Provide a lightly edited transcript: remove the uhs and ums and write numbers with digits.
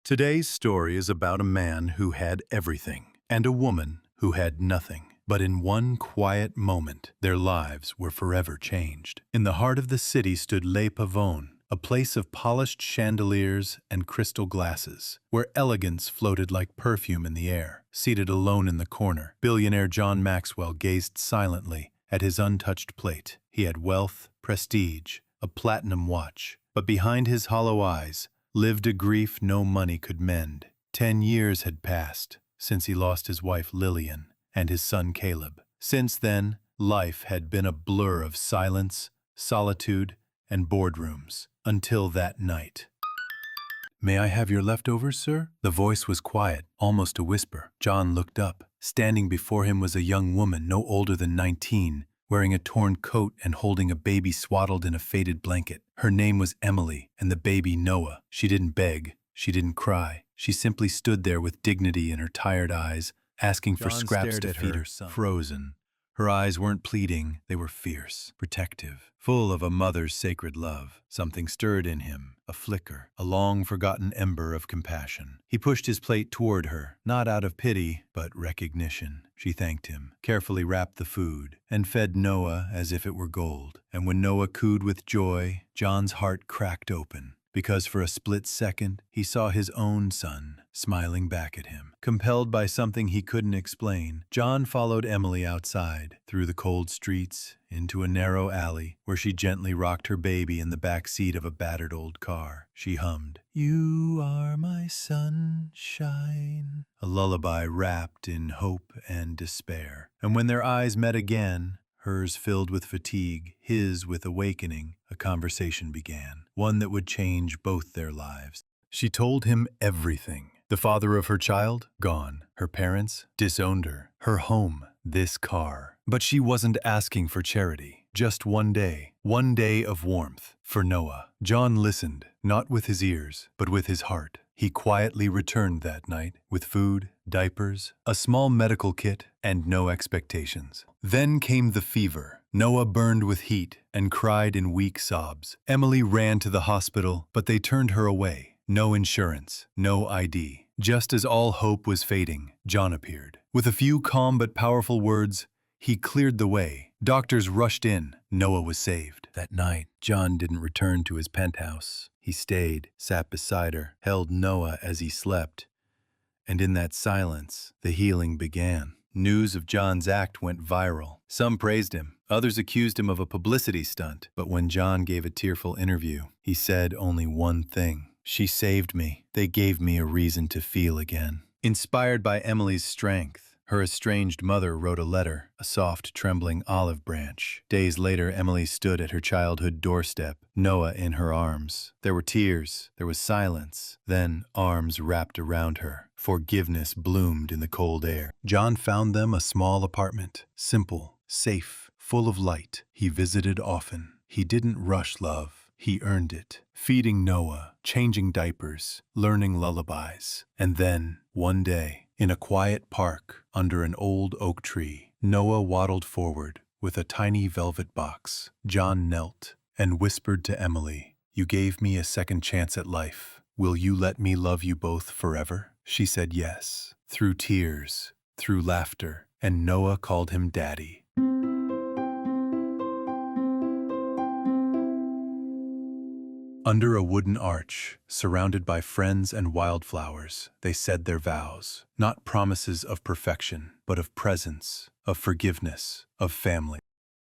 Today's story is about a man who had everything and a woman who had nothing. But in one quiet moment, their lives were forever changed. In the heart of the city stood Le Pavone, a place of polished chandeliers and crystal glasses, where elegance floated like perfume in the air. Seated alone in the corner, billionaire John Maxwell gazed silently at his untouched plate. He had wealth, prestige, a platinum watch, but behind his hollow eyes lived a grief no money could mend. 10 years had passed since he lost his wife Lillian and his son Caleb. Since then, life had been a blur of silence, solitude, and boardrooms, until that night. "May I have your leftovers, sir?" The voice was quiet, almost a whisper. John looked up. Standing before him was a young woman no older than 19, wearing a torn coat and holding a baby swaddled in a faded blanket. Her name was Emily, and the baby Noah. She didn't beg. She didn't cry. She simply stood there with dignity in her tired eyes, asking for scraps to feed her son. Frozen. Her eyes weren't pleading, they were fierce, protective, full of a mother's sacred love. Something stirred in him, a flicker, a long-forgotten ember of compassion. He pushed his plate toward her, not out of pity, but recognition. She thanked him, carefully wrapped the food, and fed Noah as if it were gold. And when Noah cooed with joy, John's heart cracked open, because for a split second, he saw his own son smiling back at him. Compelled by something he couldn't explain, John followed Emily outside, through the cold streets, into a narrow alley, where she gently rocked her baby in the back seat of a battered old car. She hummed, "You are my sunshine," a lullaby wrapped in hope and despair. And when their eyes met again, hers filled with fatigue, his with awakening, a conversation began, one that would change both their lives. She told him everything. The father of her child, gone. Her parents disowned her. Her home, this car. But she wasn't asking for charity. Just one day of warmth for Noah. John listened, not with his ears, but with his heart. He quietly returned that night with food, diapers, a small medical kit, and no expectations. Then came the fever. Noah burned with heat and cried in weak sobs. Emily ran to the hospital, but they turned her away. No insurance, no ID. Just as all hope was fading, John appeared. With a few calm but powerful words, he cleared the way. Doctors rushed in. Noah was saved. That night, John didn't return to his penthouse. He stayed, sat beside her, held Noah as he slept. And in that silence, the healing began. News of John's act went viral. Some praised him. Others accused him of a publicity stunt. But when John gave a tearful interview, he said only one thing. "She saved me. They gave me a reason to feel again." Inspired by Emily's strength, her estranged mother wrote a letter, a soft, trembling olive branch. Days later, Emily stood at her childhood doorstep, Noah in her arms. There were tears, there was silence, then arms wrapped around her. Forgiveness bloomed in the cold air. John found them a small apartment, simple, safe, full of light. He visited often. He didn't rush love. He earned it, feeding Noah, changing diapers, learning lullabies. And then, one day, in a quiet park under an old oak tree, Noah waddled forward with a tiny velvet box. John knelt and whispered to Emily, "You gave me a second chance at life. Will you let me love you both forever?" She said yes, through tears, through laughter, and Noah called him Daddy. Under a wooden arch, surrounded by friends and wildflowers, they said their vows, not promises of perfection, but of presence, of forgiveness, of family.